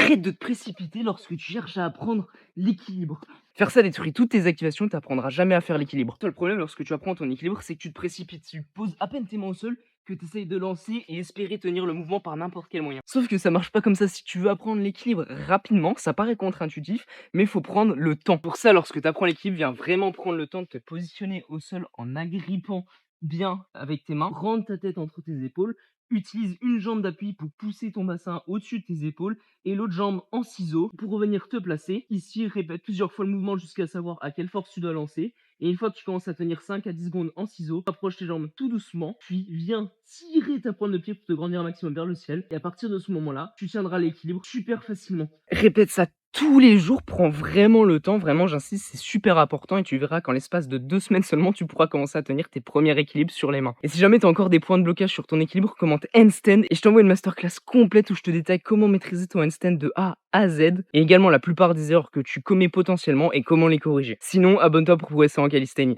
arrête de te précipiter lorsque tu cherches à apprendre l'équilibre. Faire ça détruit toutes tes activations, tu apprendras jamais à faire l'équilibre. Toi, le problème lorsque tu apprends ton équilibre, c'est que tu te précipites. Tu poses à peine tes mains au sol que tu essayes de lancer et espérer tenir le mouvement par n'importe quel moyen. Sauf que ça marche pas comme ça. Si tu veux apprendre l'équilibre rapidement, ça paraît contre-intuitif, mais il faut prendre le temps. Pour ça, lorsque tu apprends l'équilibre, viens vraiment prendre le temps de te positionner au sol en agrippant bien avec tes mains, rendre ta tête entre tes épaules, utilise une jambe d'appui pour pousser ton bassin au-dessus de tes épaules et l'autre jambe en ciseaux pour revenir te placer. Ici, répète plusieurs fois le mouvement jusqu'à savoir à quelle force tu dois lancer. Et une fois que tu commences à tenir 5 à 10 secondes en ciseaux, approche tes jambes tout doucement, puis viens tirer ta pointe de pied pour te grandir un maximum vers le ciel. Et à partir de ce moment-là, tu tiendras l'équilibre super facilement. Répète ça tous les jours, prends vraiment le temps, vraiment j'insiste, c'est super important et tu verras qu'en l'espace de 2 semaines seulement, tu pourras commencer à tenir tes premiers équilibres sur les mains. Et si jamais tu as encore des points de blocage sur ton équilibre, commente handstand et je t'envoie une masterclass complète où je te détaille comment maîtriser ton handstand de A à Z et également la plupart des erreurs que tu commets potentiellement et comment les corriger. Sinon, abonne-toi pour progresser en calisthénie.